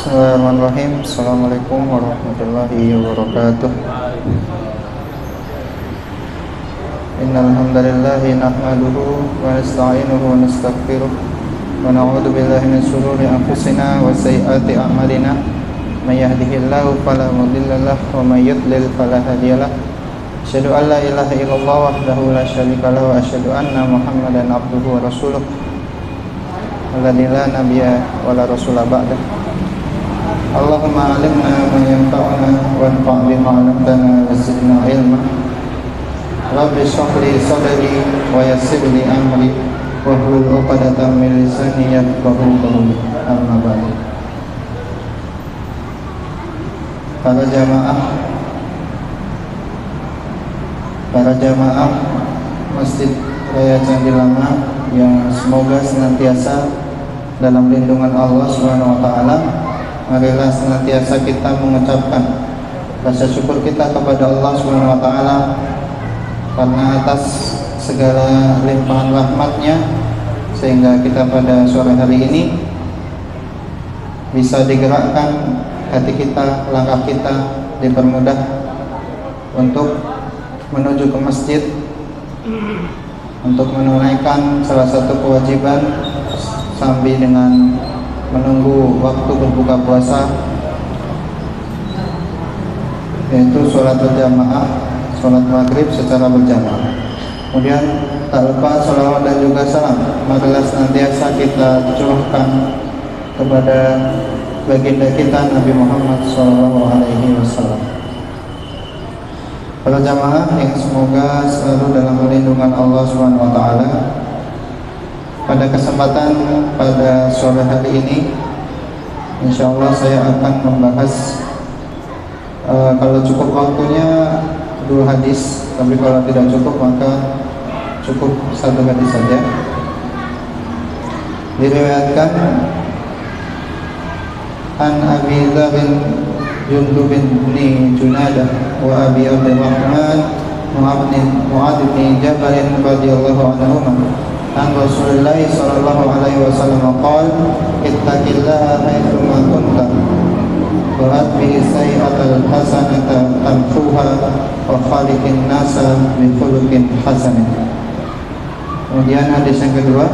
Bismillahirrahmanirrahim. Assalamualaikum warahmatullahi wabarakatuh. Innal hamdalillahi nahmaduhu wa nasta'inuhu wa nastaghfiruh wa na'udzu billahi min shururi anfusina wa sayyiati a'malina. May yahdihillahu fala mudilla lahu wa may yudlil fala hadiyalah. Asyhadu an la ilaha illallah wahdahu la syarika lahu wa asyhadu anna Muhammadan abduhu wa rasuluh. Alladzi la nabiyya wa la rasula ba'dah. Allahumma alimna ma yanfa'una wanfa' bima 'allamtana wa zidna ilma. Rabbi shrah li sadri wa yassir li amri wahlul 'uqdatam min lisani yafqahu qawli. Amma ba'du. Para jamaah Masjid Raya Candi Lama yang semoga senantiasa dalam lindungan Allah Subhanahu wa taala. Marilah senantiasa kita mengucapkan rasa syukur kita kepada Allah Subhanahu wa taala karena atas segala limpahan rahmat-Nya sehingga kita pada sore hari ini bisa digerakkan hati kita, langkah kita dipermudah untuk menuju ke masjid untuk menunaikan salah satu kewajiban sambil dengan menunggu waktu berbuka puasa, yaitu sholat berjamaah, sholat maghrib secara berjamaah. Kemudian tak lupa sholawat dan juga salam marilah senantiasa kita curahkan kepada baginda kita Nabi Muhammad SAW. Para jamaah yang semoga selalu dalam perlindungan Allah Subhanahu wa taala. Pada kesempatan pada sore hari ini, insyaallah saya akan membahas kalau cukup waktunya 2 hadis, tapi kalau tidak cukup maka cukup 1 hadis saja. Diriwayatkan an Abi Dzar Jundub bin Junadah wa Abi Abdurrahman Mu'adz bin Jabal radhiyallahu anhu an Rasulullah sallallahu alaihi wasallam qala ittaqillaha haitsu ma kunta wa atbi sayyi'atal hasanata tamhuha wa khaliqin nasa bi khuluqin hasan. Kemudian hadis yang kedua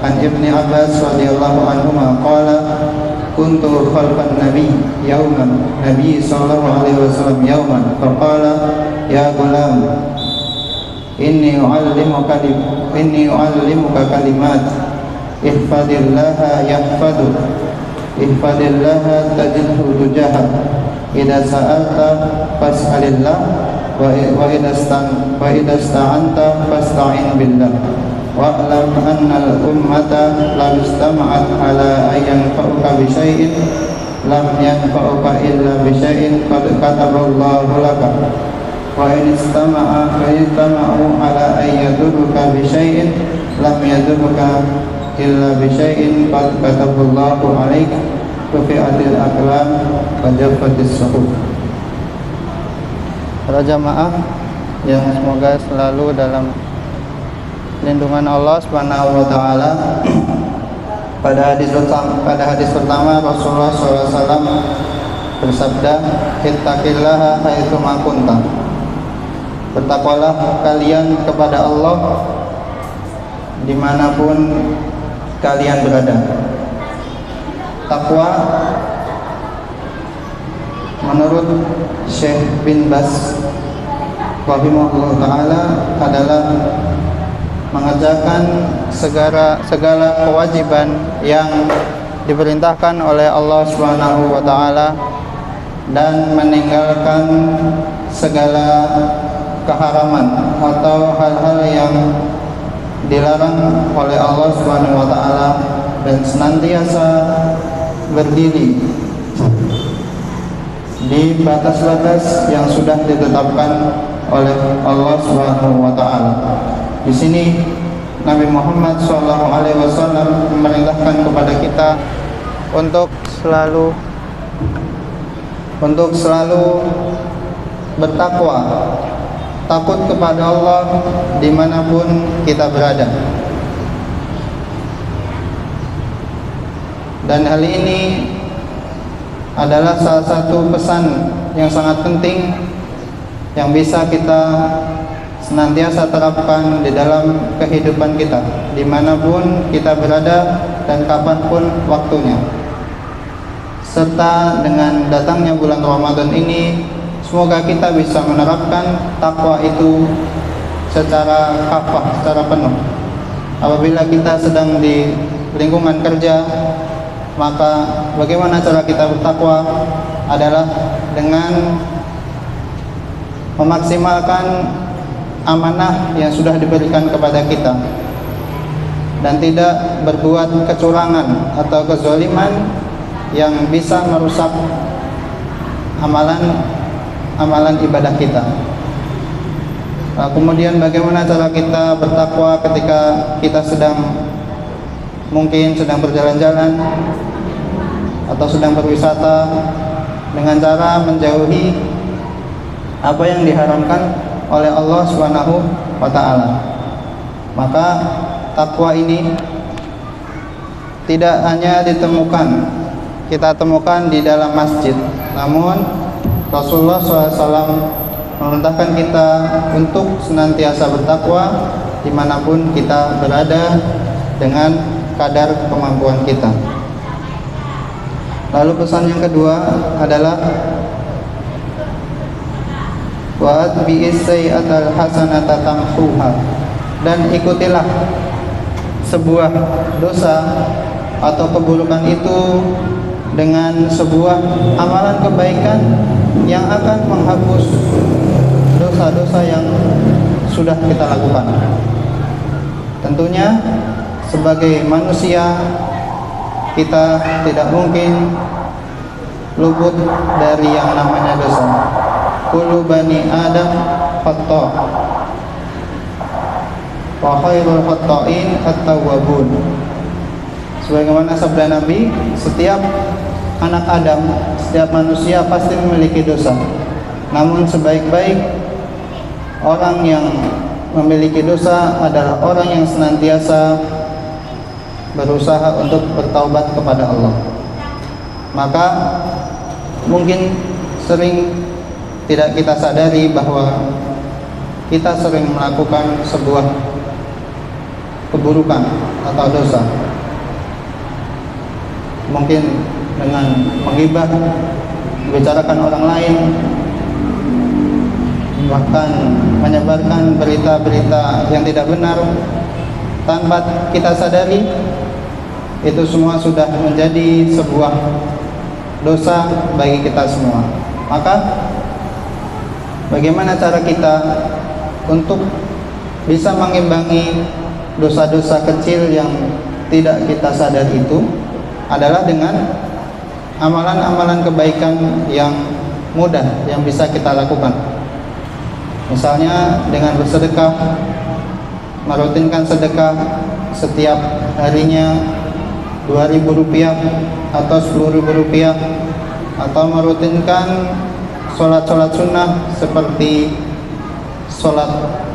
an Ibnu Abbas radhiyallahu anhu qala kuntu khalfan nabi yauman nabi sallallahu alaihi wasallam yauman faqala ya gulam inni u'allimuka kalimat ihfadillaha yahfaduk ihfadillaha tajidhu tujahak idza sa'alta fas'alillah wa idza ista'anta fasta'in billah wa'lam anna al-ummata lam istama'at ala an yanfa'uka bi syai'in lam yanfa'uka illa bi syai'in qad kataballahu laka wa in istama'u ala an yadurruka bi syai'in lam yadurruka illa bi syai'in qad kataballahu 'alaik rufi'atil aqlam wa jaffatis suhuf. Para jamaah yang semoga selalu dalam lindungan Allah Subhanahu wa taala. Pada hadis pertama Rasulullah SAW bersabda, ittaqillaha haitsu ma kunta. Bertakwalah kalian kepada Allah dimanapun kalian berada. Takwa menurut Syekh bin Baz rahimahullah taala adalah mengerjakan segala kewajiban yang diperintahkan oleh Allah Subhanahu wa taala dan meninggalkan segala keharaman atau hal-hal yang dilarang oleh Allah Subhanahu wa taala dan senantiasa berdiri di batas-batas yang sudah ditetapkan oleh Allah Subhanahu wa taala. Di sini Nabi Muhammad SAW memerintahkan kepada kita untuk selalu bertakwa, takut kepada Allah dimanapun kita berada. Dan hal ini adalah salah satu pesan yang sangat penting yang bisa kita senantiasa terapkan di dalam kehidupan kita, dimanapun kita berada dan kapanpun waktunya. Serta dengan datangnya bulan Ramadan ini, semoga kita bisa menerapkan takwa itu secara kafah, secara penuh. Apabila kita sedang di lingkungan kerja, maka bagaimana cara kita bertakwa adalah dengan memaksimalkan amanah yang sudah diberikan kepada kita dan tidak berbuat kecurangan atau kezaliman yang bisa merusak amalan ibadah kita. Kemudian bagaimana cara kita bertakwa ketika kita mungkin sedang berjalan-jalan atau sedang berwisata, dengan cara menjauhi apa yang diharamkan oleh Allah Subhanahu wa taala. Maka takwa ini tidak hanya kita temukan di dalam masjid, namun Rasulullah SAW memerintahkan kita untuk senantiasa bertakwa dimanapun kita berada dengan kadar kemampuan kita. Lalu pesan yang kedua adalah wa atbi'is sayyi'atal hasanata tamhuha, dan ikutilah sebuah dosa atau keburukan itu dengan sebuah amalan kebaikan yang akan menghapus dosa-dosa yang sudah kita lakukan. Tentunya sebagai manusia kita tidak mungkin luput dari yang namanya dosa. Kullu bani Adam khata' wa khairul khata'in at-tawwabun. Sebagaimana sabda Nabi, setiap anak Adam, setiap manusia pasti memiliki dosa. Namun sebaik-baik orang yang memiliki dosa adalah orang yang senantiasa berusaha untuk bertaubat kepada Allah. Maka mungkin sering tidak kita sadari bahwa kita sering melakukan sebuah keburukan atau dosa. Mungkin dengan menggibah, membicarakan orang lain, bahkan menyebarkan berita-berita yang tidak benar tanpa kita sadari. Itu semua sudah menjadi sebuah dosa bagi kita semua. Maka bagaimana cara kita untuk bisa mengimbangi dosa-dosa kecil yang tidak kita sadari itu adalah dengan amalan-amalan kebaikan yang mudah yang bisa kita lakukan. Misalnya dengan bersedekah, merutinkan sedekah setiap harinya Rp2.000 atau Rp10.000, atau merutinkan sholat-sholat sunnah seperti sholat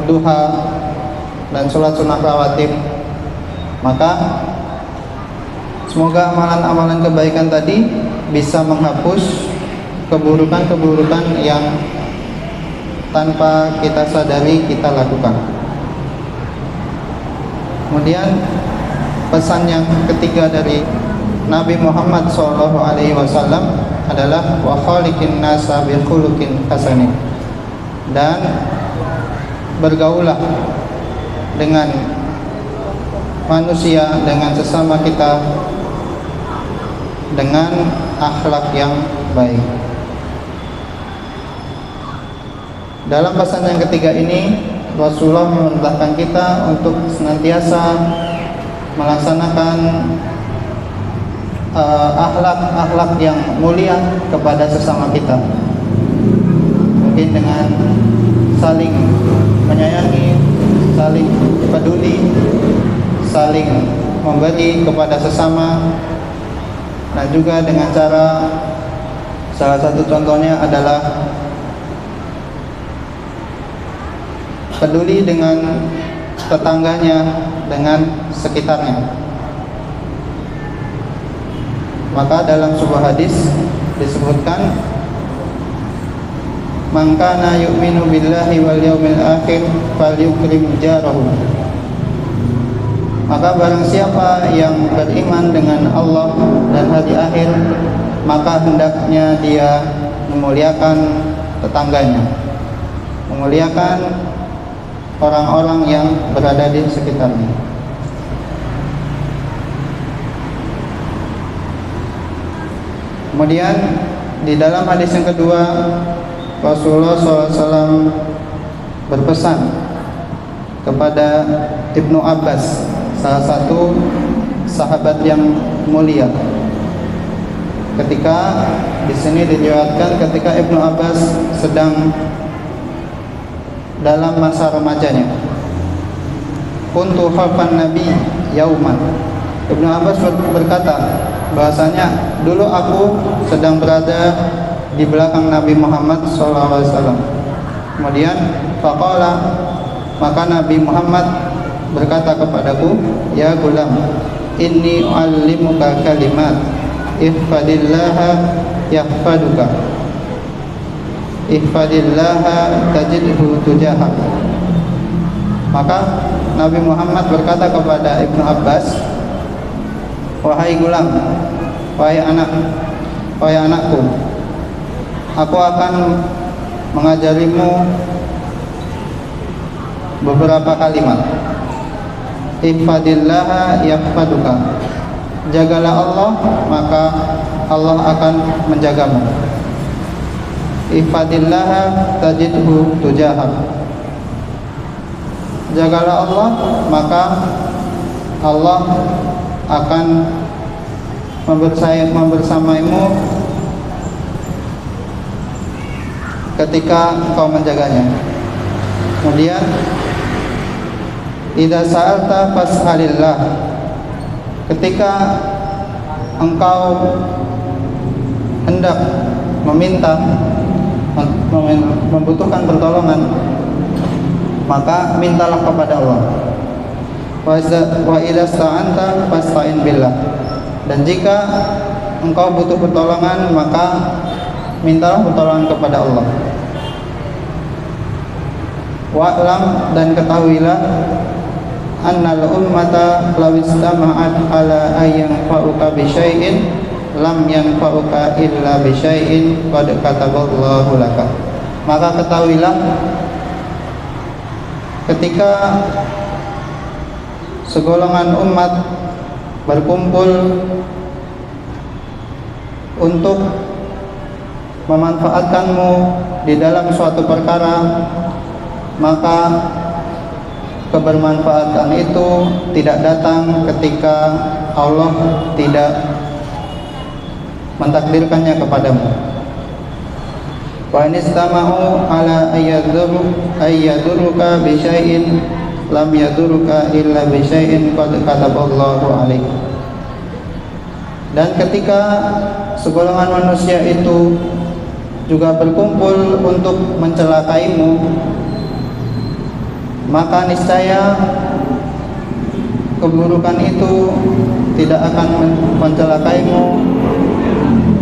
duha dan sholat sunnah rawatib. Maka semoga amalan-amalan kebaikan tadi bisa menghapus keburukan-keburukan yang tanpa kita sadari kita lakukan. Kemudian pesan yang ketiga dari Nabi Muhammad SAW adalah wa khaliqin nasa bi khuluqin hasanin, dan bergaulah dengan manusia, dengan sesama kita dengan akhlak yang baik. Dalam pesan yang ketiga ini, Rasulullah memerintahkan kita untuk senantiasa melaksanakan akhlak yang mulia kepada sesama kita. Mungkin dengan saling menyayangi, saling peduli, saling memberi kepada sesama, dan juga dengan cara, salah satu contohnya adalah peduli dengan tetangganya, dengan sekitarnya. Maka dalam sebuah hadis disebutkan, man kana yu'minu billahi wal yawmil akhir falyukrim jarahu. Maka barang siapa yang beriman dengan Allah dan hari akhir, maka hendaknya dia memuliakan tetangganya, memuliakan orang-orang yang berada di sekitarnya. Kemudian di dalam hadis yang kedua, Rasulullah SAW berpesan kepada Ibnu Abbas, salah satu sahabat yang mulia. Ketika di sini diriwayatkan ketika Ibnu Abbas sedang dalam masa remajanya. Kuntu khalfan Nabi yauman. Ibnu Abbas berkata bahasanya dulu aku sedang berada di belakang Nabi Muhammad SAW. Kemudian faqala, maka Nabi Muhammad berkata kepadaku, ya gulam, inni u'allimuka kalimat, ihfadillaha yahfaduka, ihfadillaha tajidhu tujahak. Maka Nabi Muhammad berkata kepada Ibnu Abbas, wahai gulam, wahai anakku, aku akan mengajarimu beberapa kalimat. Ihfadillaha yahfaduka, jagalah Allah, maka Allah akan menjagamu. Ihfadillaha tajidhu tujahak, jagalah Allah, maka Allah akan membersamaimu ketika engkau menjaganya. Kemudian idza sa'alta fas'alillah, ketika engkau hendak meminta, membutuhkan pertolongan, maka mintalah kepada Allah. Wa idza sta'anta fasta'in billah, dan jika engkau butuh pertolongan, maka mintalah pertolongan kepada Allah. Wa'lam, dan ketahuilah, annal ummata law istama'at ala ayyanfa'uka bi syai'in lam yanfa'uka illa bi syai'in qad kataballahu laka. Maka ketahuilah, ketika segolongan umat berkumpul untuk memanfaatkanmu di dalam suatu perkara, maka kebermanfaatan itu tidak datang ketika Allah tidak mentakdirkannya kepadamu. Wa in istama'u ala ayyadurruka bi syai'in lam yadurruka illa bi syai'in qad kataballahu alaik. Dan ketika segolongan manusia itu juga berkumpul untuk mencelakaimu, maka niscaya keburukan itu tidak akan mencelakaimu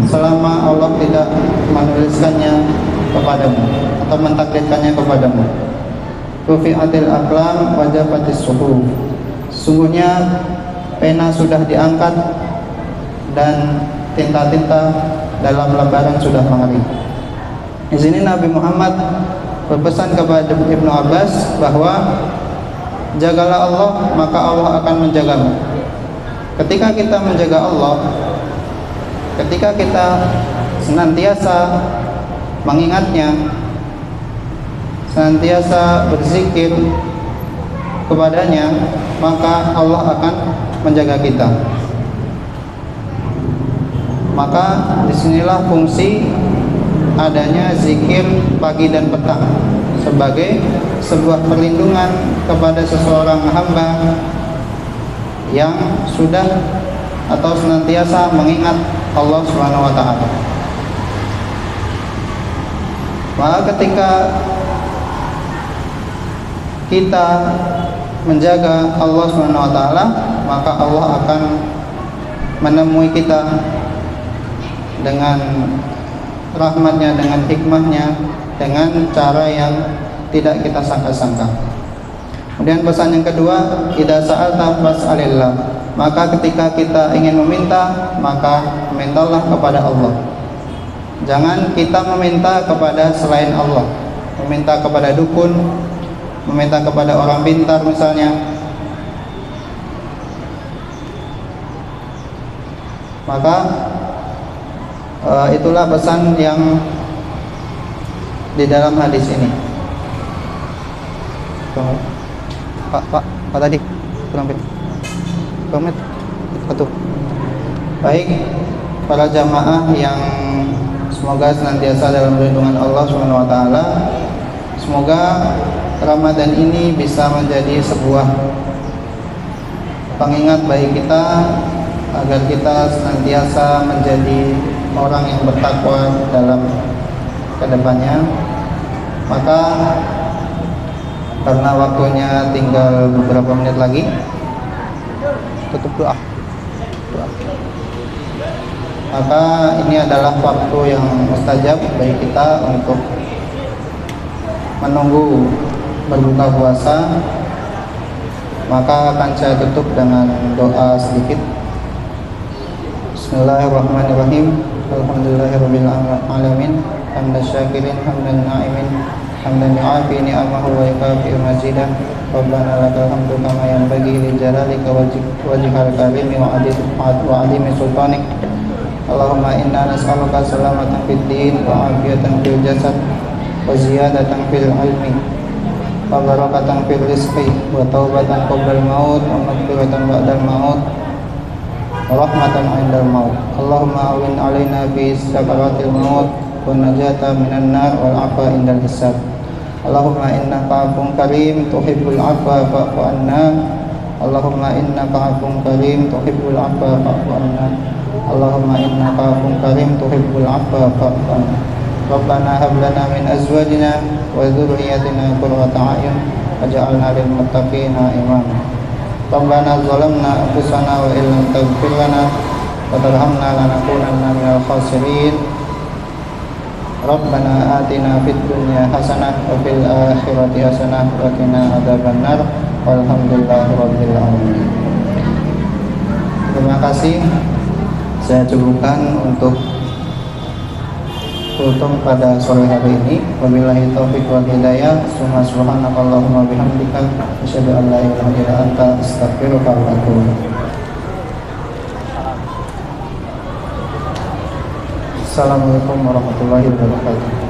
selama Allah tidak menuliskannya kepadamu atau mentakdirkannya kepadamu. Rufi'atil aqlam wa jafatis suhuf, sungguhnya pena sudah diangkat dan tinta-tinta dalam lembaran sudah mengering. Di sini Nabi Muhammad berpesan kepada Ibnu Abbas bahwa jagalah Allah, maka Allah akan menjagamu. Ketika kita menjaga Allah, ketika kita senantiasa mengingatnya, senantiasa berzikir kepadanya, maka Allah akan menjaga kita. Maka disinilah fungsi adanya zikir pagi dan petang sebagai sebuah perlindungan kepada seseorang hamba yang sudah atau senantiasa mengingat Allah Subhanahu wa taala. Maka ketika kita menjaga Allah Subhanahu wa taala, maka Allah akan menemui kita dengan rahmatnya, dengan hikmahnya, dengan cara yang tidak kita sangka-sangka. Kemudian pesan yang kedua, idza sa'alta fas'alillah. Maka ketika kita ingin meminta, maka mintalah kepada Allah. Jangan kita meminta kepada selain Allah, meminta kepada dukun, meminta kepada orang pintar misalnya. Maka itulah pesan yang di dalam hadis ini. Pak tadi kurang menit satu. Baik, para jamaah yang semoga senantiasa dalam lindungan Allah Subhanahu wa taala. Semoga Ramadan ini bisa menjadi sebuah pengingat bagi kita agar kita senantiasa menjadi orang yang bertakwa dalam kedepannya. Maka karena waktunya tinggal beberapa menit lagi, tutup doa. Maka ini adalah waktu yang mustajab bagi kita untuk menunggu berbuka puasa. Maka akan saya tutup dengan doa sedikit. Bismillahirrahmanirrahim. Alhamdulillahirabbil alamin. Hamdan syakirin, hamdan na'imin, hamdan yu'afi ni'amahu wa yukafi mazidah. Rabbana lakal hamdu kama yanbaghi li jalalika wajhikal karimi wa adimi sultanik. Allahumma inna nas'aluka salamatan fid din wa afiyatan fil jasad wa ziyadatan fil ilmi wa barakatan fil rizqi wa taubatan qabla al maut wa maghfiratan ba'da al maut wa rahmatan 'inda al maut. Allahumma awin 'alaina fi sakaratil maut wa najata minan nar wal 'afwa indal hisab. Allahumma innaka 'afuwun karim tuhibbul 'afwa fa'fu 'anna. Allahumma innaka 'afuwun karim tuhibbul 'afwa fa'fu 'anna. Allahumma innaka 'afuwun karim tuhibbul 'afwa fa'fu 'anna. Rabbana hab lana min azwajina wa dhurriyyatina qurrata a'yun waj'alna lil muttaqina imama. Rabbana zalamna anfusana wa illam taghfir lana wa tarhamna lanakunanna minal khasirin. Rabbana atina fid dunya hasanah wa fil akhirati hasanah wa qina adzabannar. Walhamdulillahirabbil alamin. Terima kasih. Saya cukupkan untuk kultum pada sore hari ini. Wabillahi taufiq wal hidayah. Subhanakallahumma bihamdika asyhadu an la ilaha illa anta astaghfiruka wa atubu ilaik. Assalamualaikum warahmatullahi wabarakatuh.